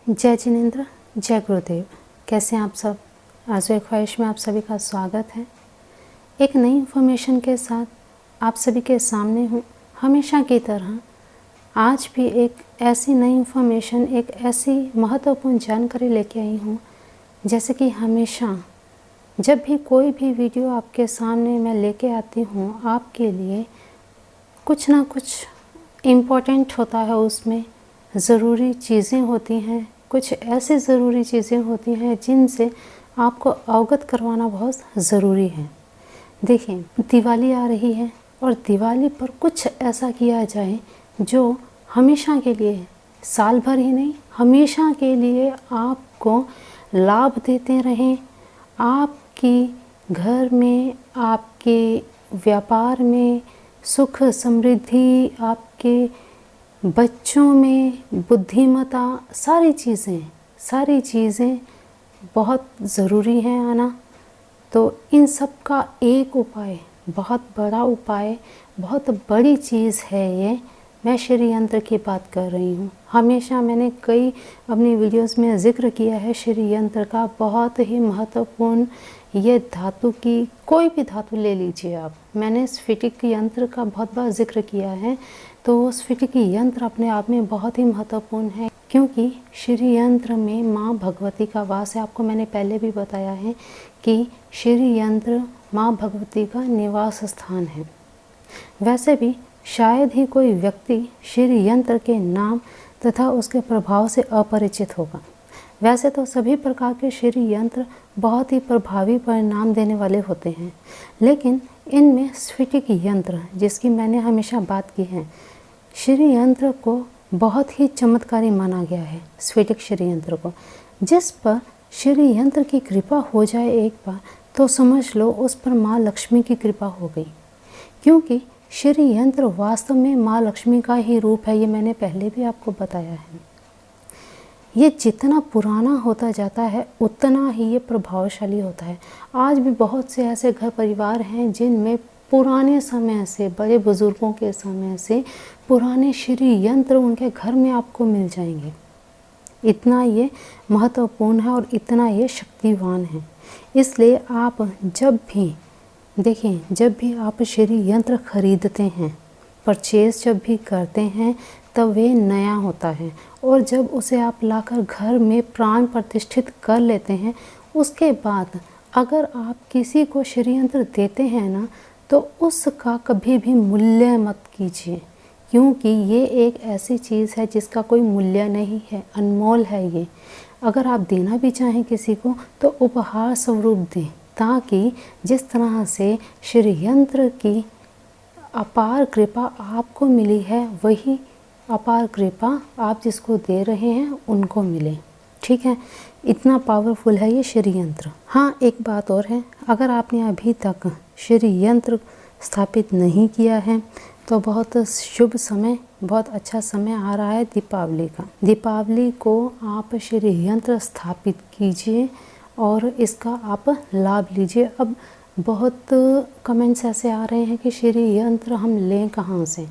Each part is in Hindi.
जय जिनेंद्र, जय गुरुदेव। कैसे हैं आप सब? आरज़ू ख्वाहिश में आप सभी का स्वागत है। एक नई इन्फॉर्मेशन के साथ आप सभी के सामने हूँ। हमेशा की तरह आज भी एक ऐसी नई इन्फॉर्मेशन, एक ऐसी महत्वपूर्ण जानकारी लेके आई हूँ। जैसे कि हमेशा जब भी कोई भी वीडियो आपके सामने मैं लेके आती हूँ, आपके लिए कुछ ना कुछ इम्पोर्टेंट होता है, उसमें ज़रूरी चीज़ें होती हैं, कुछ ऐसी ज़रूरी चीज़ें होती हैं जिनसे आपको अवगत करवाना बहुत ज़रूरी है। देखिए, दिवाली आ रही है और दिवाली पर कुछ ऐसा किया जाए जो हमेशा के लिए, साल भर ही नहीं, हमेशा के लिए आपको लाभ देते रहें। आपकी घर में, आपके व्यापार में सुख समृद्धि, आपके बच्चों में बुद्धिमत्ता, सारी चीज़ें बहुत ज़रूरी हैं आना। तो इन सब का एक उपाय, बहुत बड़ा उपाय, बहुत बड़ी चीज़ है ये। मैं श्री यंत्र की बात कर रही हूँ। हमेशा मैंने कई अपनी वीडियोस में ज़िक्र किया है श्री यंत्र का। बहुत ही महत्वपूर्ण ये धातु की, कोई भी धातु ले लीजिए आप। मैंने स्फटिक यंत्र का बहुत बार जिक्र किया है। तो स्फटिक यंत्र अपने आप में बहुत ही महत्वपूर्ण है, क्योंकि श्री यंत्र में माँ भगवती का वास है। आपको मैंने पहले भी बताया है कि श्री यंत्र माँ भगवती का निवास स्थान है। वैसे भी शायद ही कोई व्यक्ति श्री यंत्र के नाम तथा उसके प्रभाव से अपरिचित होगा। वैसे तो सभी प्रकार के श्री यंत्र बहुत ही प्रभावी परिणाम देने वाले होते हैं, लेकिन इनमें स्फटिक यंत्र, जिसकी मैंने हमेशा बात की है, श्री यंत्र को बहुत ही चमत्कारी माना गया है। स्फटिक श्री यंत्र को, जिस पर श्री यंत्र की कृपा हो जाए एक बार, तो समझ लो उस पर माँ लक्ष्मी की कृपा हो गई। क्योंकि श्री यंत्र वास्तव में माँ लक्ष्मी का ही रूप है। ये मैंने पहले भी आपको बताया है। ये जितना पुराना होता जाता है उतना ही ये प्रभावशाली होता है। आज भी बहुत से ऐसे घर परिवार हैं जिनमें पुराने समय से, बड़े बुजुर्गों के समय से पुराने श्री यंत्र उनके घर में आपको मिल जाएंगे। इतना ये महत्वपूर्ण है और इतना ये शक्तिवान है। इसलिए आप जब भी देखिए, जब भी आप श्री यंत्र खरीदते हैं, परचेज जब भी करते हैं, तब वे नया होता है। और जब उसे आप लाकर घर में प्राण प्रतिष्ठित कर लेते हैं, उसके बाद अगर आप किसी को श्री यंत्र देते हैं ना, तो उसका कभी भी मूल्य मत कीजिए, क्योंकि ये एक ऐसी चीज़ है जिसका कोई मूल्य नहीं है, अनमोल है ये। अगर आप देना भी चाहें किसी को, तो उपहार स्वरूप दें, ताकि जिस तरह से श्री यंत्र की अपार कृपा आपको मिली है, वही अपार कृपा आप जिसको दे रहे हैं उनको मिले। ठीक है, इतना पावरफुल है ये श्री यंत्र। हाँ, एक बात और है, अगर आपने अभी तक श्री यंत्र स्थापित नहीं किया है, तो बहुत शुभ समय, बहुत अच्छा समय आ रहा है दीपावली का। दीपावली को आप श्री यंत्र स्थापित कीजिए और इसका आप लाभ लीजिए। अब बहुत कमेंट्स ऐसे आ रहे हैं कि श्री यंत्र हम लें कहाँ से।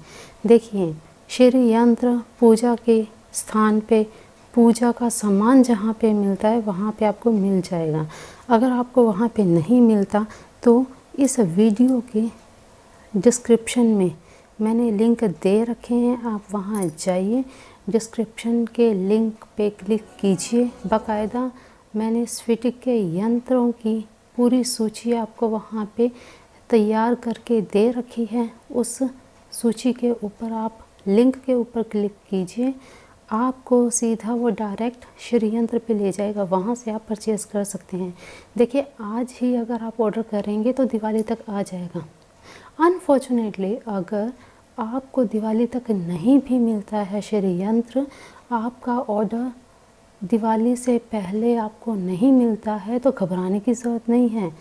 देखिए, श्री यंत्र पूजा के स्थान पे, पूजा का सामान जहाँ पे मिलता है वहाँ पे आपको मिल जाएगा। अगर आपको वहाँ पे नहीं मिलता, तो इस वीडियो के डिस्क्रिप्शन में मैंने लिंक दे रखे हैं, आप वहाँ जाइए, डिस्क्रिप्शन के लिंक पे क्लिक कीजिए। बाकायदा मैंने स्फटिक के यंत्रों की पूरी सूची आपको वहाँ पे तैयार करके दे रखी है। उस सूची के ऊपर आप लिंक के ऊपर क्लिक कीजिए, आपको सीधा वो डायरेक्ट श्री यंत्र पे ले जाएगा, वहाँ से आप परचेज़ कर सकते हैं। देखिए, आज ही अगर आप ऑर्डर करेंगे तो दिवाली तक आ जाएगा। अनफॉर्चुनेटली अगर आपको दिवाली तक नहीं भी मिलता है श्री यंत्र, आपका ऑर्डर दिवाली से पहले आपको नहीं मिलता है, तो घबराने की ज़रूरत नहीं है।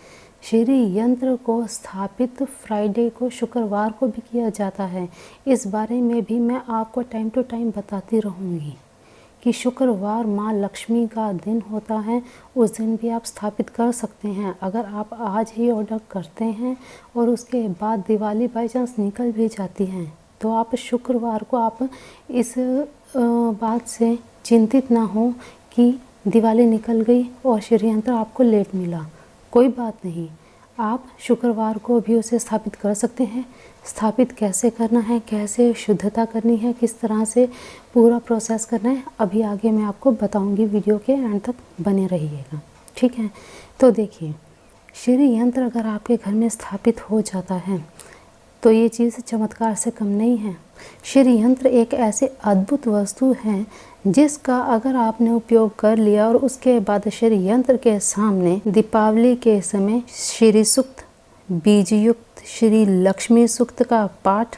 श्री यंत्र को स्थापित फ्राइडे को, शुक्रवार को भी किया जाता है। इस बारे में भी मैं आपको टाइम टू टाइम बताती रहूँगी कि शुक्रवार माँ लक्ष्मी का दिन होता है, उस दिन भी आप स्थापित कर सकते हैं। अगर आप आज ही ऑर्डर करते हैं और उसके बाद दिवाली बाई चांस निकल भी जाती है, तो आप शुक्रवार को आप इस बात से चिंतित ना हो कि दिवाली निकल गई और श्री यंत्र आपको लेट मिला, कोई बात नहीं, आप शुक्रवार को भी उसे स्थापित कर सकते हैं। स्थापित कैसे करना है, कैसे शुद्धता करनी है, किस तरह से पूरा प्रोसेस करना है, अभी आगे मैं आपको बताऊंगी। वीडियो के एंड तक बने रहिएगा, ठीक है। तो देखिए, श्री यंत्र अगर आपके घर में स्थापित हो जाता है तो ये चीज़ चमत्कार से कम नहीं है। श्री यंत्र एक ऐसे अद्भुत वस्तु है जिसका अगर आपने उपयोग कर लिया और उसके बाद श्री यंत्र के सामने दीपावली के समय श्री सूक्त, बीज युक्त, श्री लक्ष्मी सूक्त का पाठ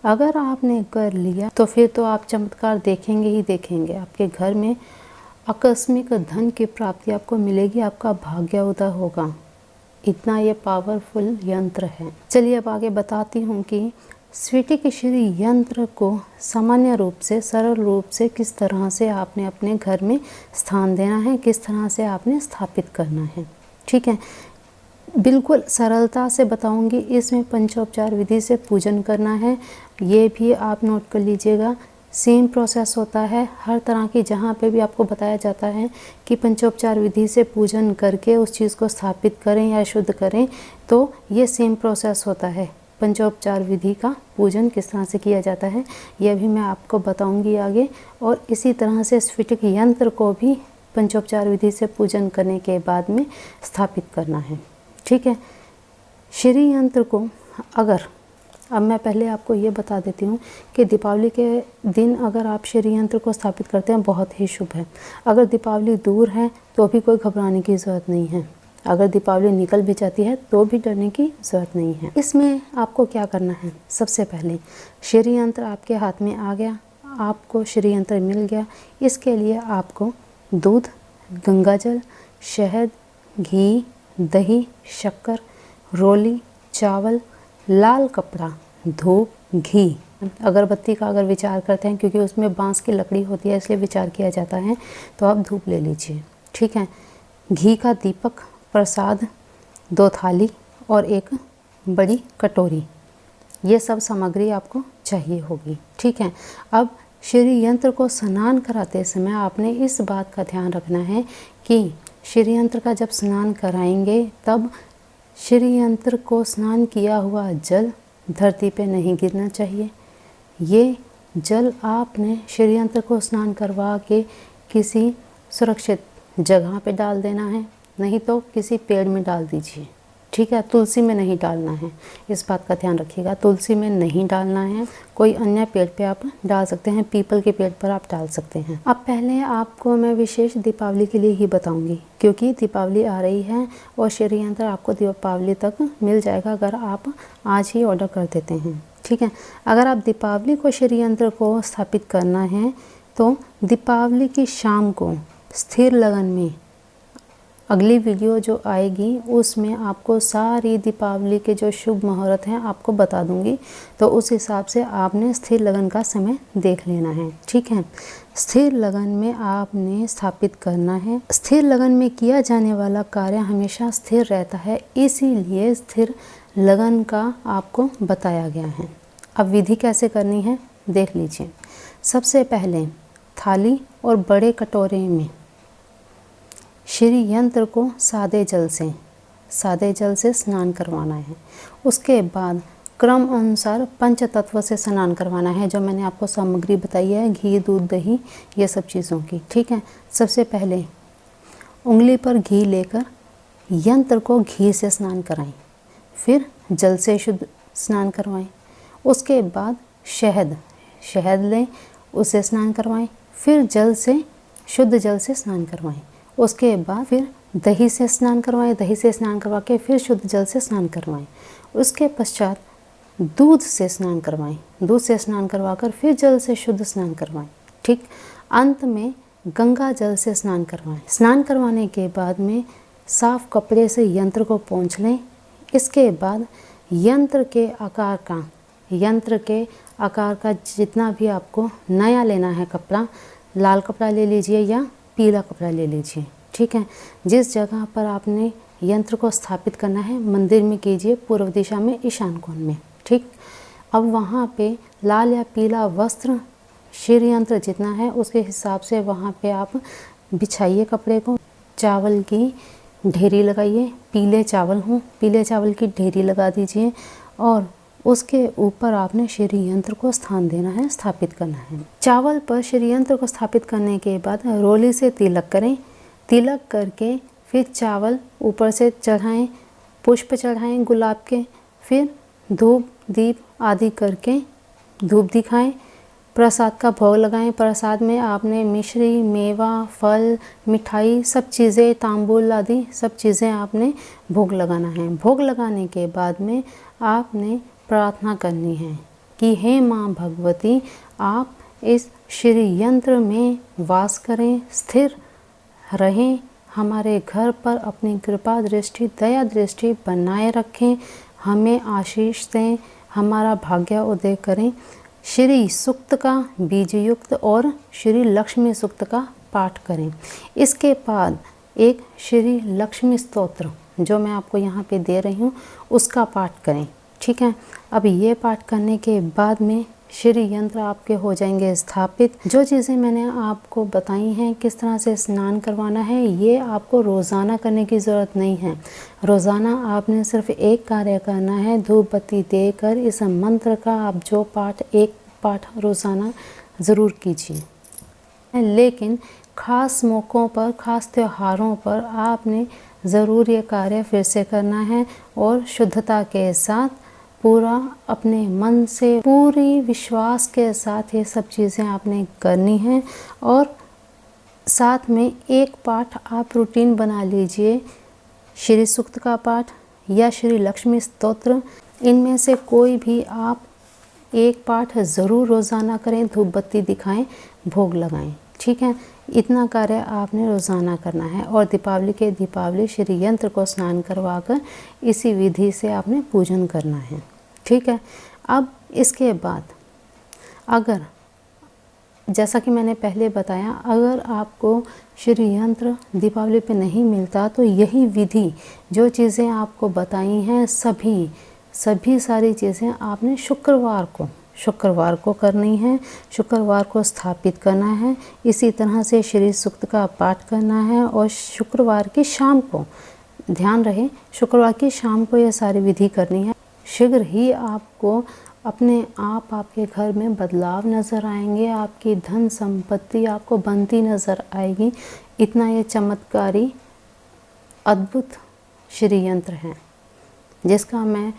अगर आपने कर लिया तो फिर तो आप चमत्कार देखेंगे ही देखेंगे। आपके घर में आकस्मिक धन की प्राप्ति आपको मिलेगी, आपका भाग्य उदय होगा। इतना ये पावरफुल यंत्र है। चलिए अब आगे बताती हूँ कि स्फटिक श्री यंत्र को सामान्य रूप से, सरल रूप से किस तरह से आपने अपने घर में स्थान देना है, किस तरह से आपने स्थापित करना है, ठीक है। बिल्कुल सरलता से बताऊंगी। इसमें पंचोपचार विधि से पूजन करना है, ये भी आप नोट कर लीजिएगा। सेम प्रोसेस होता है हर तरह की, जहाँ पे भी आपको बताया जाता है कि पंचोपचार विधि से पूजन करके उस चीज़ को स्थापित करें या शुद्ध करें, तो ये सेम प्रोसेस होता है। पंचोपचार विधि का पूजन किस तरह से किया जाता है यह भी मैं आपको बताऊंगी आगे। और इसी तरह से स्फटिक यंत्र को भी पंचोपचार विधि से पूजन करने के बाद में स्थापित करना है, ठीक है। श्री यंत्र को अगर, अब मैं पहले आपको ये बता देती हूँ कि दीपावली के दिन अगर आप श्री यंत्र को स्थापित करते हैं बहुत ही शुभ है। अगर दीपावली दूर है तो भी कोई घबराने की ज़रूरत नहीं है। अगर दीपावली निकल भी जाती है तो भी डरने की ज़रूरत नहीं है। इसमें आपको क्या करना है, सबसे पहले श्री यंत्र आपके हाथ में आ गया, आपको श्री यंत्र मिल गया। इसके लिए आपको दूध, गंगाजल, शहद, घी, दही, शक्कर, रोली, चावल, लाल कपड़ा, धूप, घी, अगरबत्ती का अगर विचार करते हैं क्योंकि उसमें बांस की लकड़ी होती है इसलिए विचार किया जाता है, तो आप धूप ले लीजिए, ठीक है। घी का दीपक, प्रसाद, 2 थाली और एक बड़ी कटोरी, ये सब सामग्री आपको चाहिए होगी, ठीक है। अब श्री यंत्र को स्नान कराते समय आपने इस बात का ध्यान रखना है कि श्री यंत्र का जब स्नान कराएंगे तब श्री यंत्र को स्नान किया हुआ जल धरती पे नहीं गिरना चाहिए। ये जल आपने श्री यंत्र को स्नान करवा के किसी सुरक्षित जगह पे डाल देना है, नहीं तो किसी पेड़ में डाल दीजिए, ठीक है। तुलसी में नहीं डालना है, इस बात का ध्यान रखिएगा। तुलसी में नहीं डालना है, कोई अन्य पेड़ पे आप डाल सकते हैं, पीपल के पेड़ पर आप डाल सकते हैं। अब पहले आपको मैं विशेष दीपावली के लिए ही बताऊंगी क्योंकि दीपावली आ रही है और श्री यंत्र आपको दीपावली तक मिल जाएगा अगर आप आज ही ऑर्डर कर देते हैं, ठीक है। अगर आप दीपावली को श्री यंत्र को स्थापित करना है तो दीपावली की शाम को स्थिर लगन में, अगली वीडियो जो आएगी उसमें आपको सारी दीपावली के जो शुभ मुहूर्त हैं आपको बता दूंगी, तो उस हिसाब से आपने स्थिर लगन का समय देख लेना है, ठीक है। स्थिर लगन में आपने स्थापित करना है। स्थिर लगन में किया जाने वाला कार्य हमेशा स्थिर रहता है, इसीलिए स्थिर लगन का आपको बताया गया है। अब विधि कैसे करनी है देख लीजिए। सबसे पहले थाली और बड़े कटोरे में श्री यंत्र को सादे जल से स्नान करवाना है। उसके बाद क्रम अनुसार पंच तत्व से स्नान करवाना है, जो मैंने आपको सामग्री बताई है, घी, दूध, दही, ये सब चीज़ों की, ठीक है। सबसे पहले उंगली पर घी लेकर यंत्र को घी से स्नान कराएं, फिर जल से शुद्ध स्नान करवाएं। उसके बाद शहद लें, उसे स्नान करवाएं, फिर शुद्ध जल से स्नान करवाएं। उसके बाद फिर दही से स्नान करवाएं, दही से स्नान करवा के फिर शुद्ध जल से स्नान करवाएं। उसके पश्चात दूध से स्नान करवाएं, दूध से स्नान करवाकर फिर जल से शुद्ध स्नान करवाएं, ठीक। अंत में गंगा जल से स्नान करवाएं। स्नान करवाने के बाद में साफ कपड़े से यंत्र को पोंछ लें। इसके बाद यंत्र के आकार का जितना भी आपको नया लेना है कपड़ा, लाल कपड़ा ले लीजिए या पीला कपड़ा ले लीजिए, ठीक है। जिस जगह पर आपने यंत्र को स्थापित करना है मंदिर में कीजिए, पूर्व दिशा में ईशान कोण में, ठीक। अब वहाँ पे लाल या पीला वस्त्र, श्री यंत्र जितना है उसके हिसाब से वहाँ पे आप बिछाइए कपड़े को, चावल की ढेरी लगाइए, पीले चावल हों, पीले चावल की ढेरी लगा दीजिए और उसके ऊपर आपने श्री यंत्र को स्थान देना है, स्थापित करना है। चावल पर श्री यंत्र को स्थापित करने के बाद रोली से तिलक करें। तिलक करके फिर चावल ऊपर से चढ़ाएं, पुष्प चढ़ाएं गुलाब के, फिर धूप दीप आदि करके धूप दिखाएं, प्रसाद का भोग लगाएं। प्रसाद में आपने मिश्री, मेवा, फल, मिठाई, सब चीज़ें, तांबूल आदि सब चीज़ें आपने भोग लगाना है। भोग लगाने के बाद में आपने प्रार्थना करनी है कि हे माँ भगवती, आप इस श्री यंत्र में वास करें, स्थिर रहें, हमारे घर पर अपनी कृपा दृष्टि, दया दृष्टि बनाए रखें, हमें आशीष दें, हमारा भाग्य उदय करें। श्री सूक्त का बीज युक्त और श्री लक्ष्मी सूक्त का पाठ करें। इसके बाद एक श्री लक्ष्मी स्तोत्र जो मैं आपको यहाँ पे दे रही हूँ उसका पाठ करें। ठीक है, अब ये पाठ करने के बाद में श्री यंत्र आपके हो जाएंगे स्थापित। जो चीज़ें मैंने आपको बताई हैं किस तरह से स्नान करवाना है, ये आपको रोज़ाना करने की ज़रूरत नहीं है। रोज़ाना आपने सिर्फ एक कार्य करना है, धूप बत्ती देकर इस मंत्र का आप जो पाठ, एक पाठ रोज़ाना ज़रूर कीजिए। लेकिन ख़ास मौक़ों पर, ख़ास त्योहारों पर आपने ज़रूर ये कार्य फिर से करना है और शुद्धता के साथ, पूरा अपने मन से, पूरी विश्वास के साथ ये सब चीज़ें आपने करनी हैं। और साथ में एक पाठ आप रूटीन बना लीजिए, श्री सूक्त का पाठ या श्री लक्ष्मी स्तोत्र, इनमें से कोई भी आप एक पाठ ज़रूर रोज़ाना करें, धूप बत्ती दिखाएं, भोग लगाएं। ठीक है, इतना कार्य आपने रोज़ाना करना है। और दीपावली के दीपावली श्री यंत्र को स्नान करवाकर इसी विधि से आपने पूजन करना है। ठीक है, अब इसके बाद अगर, जैसा कि मैंने पहले बताया, अगर आपको श्री यंत्र दीपावली पे नहीं मिलता तो यही विधि, जो चीज़ें आपको बताई हैं, सभी सारी चीज़ें आपने शुक्रवार को करनी है। शुक्रवार को स्थापित करना है। इसी तरह से श्री सूक्त का पाठ करना है और शुक्रवार की शाम को, ध्यान रहे, शुक्रवार की शाम को यह सारी विधि करनी है। शीघ्र ही आपको अपने आप आपके घर में बदलाव नज़र आएंगे, आपकी धन संपत्ति आपको बनती नज़र आएगी। इतना ये चमत्कारी अद्भुत श्री यंत्र है जिसका मैं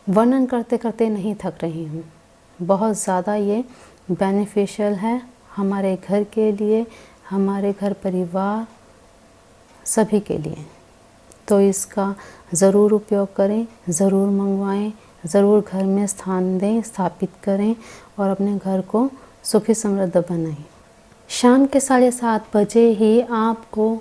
वर्णन करते करते नहीं थक रही हूँ। बहुत ज़्यादा ये बेनिफिशियल है हमारे घर के लिए, हमारे घर परिवार सभी के लिए। तो इसका ज़रूर उपयोग करें, ज़रूर मंगवाएं, ज़रूर घर में स्थान दें, स्थापित करें और अपने घर को सुखी समृद्ध बनाएं। शाम के 7:30 बजे ही आपको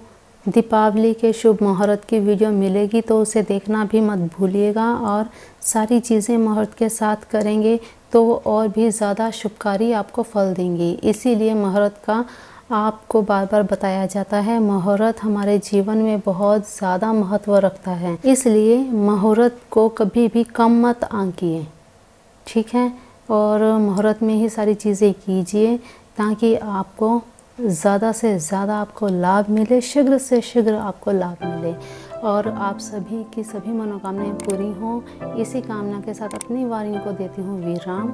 दीपावली के शुभ मुहूर्त की वीडियो मिलेगी, तो उसे देखना भी मत भूलिएगा। और सारी चीज़ें मुहूर्त के साथ करेंगे तो वो और भी ज़्यादा शुभकारी आपको फल देंगी। इसीलिए मुहूर्त का आपको बार बार बताया जाता है। मुहूर्त हमारे जीवन में बहुत ज़्यादा महत्व रखता है, इसलिए मुहूर्त को कभी भी कम मत आंकिए। ठीक है, और मुहूर्त में ही सारी चीज़ें कीजिए ताकि आपको ज़्यादा से ज़्यादा आपको लाभ मिले, शीघ्र से शीघ्र आपको लाभ मिले और आप सभी की सभी मनोकामनाएं पूरी हों। इसी कामना के साथ अपनी वाणी को देती हूँ विराम।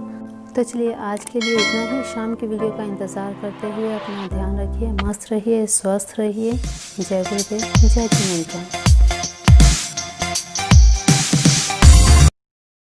तो चलिए आज के लिए इतना ही। शाम की वीडियो का इंतज़ार करते हुए अपना ध्यान रखिए, मस्त रहिए, स्वस्थ रहिए। जय गुरुदेव, जय जिनेन्द्र।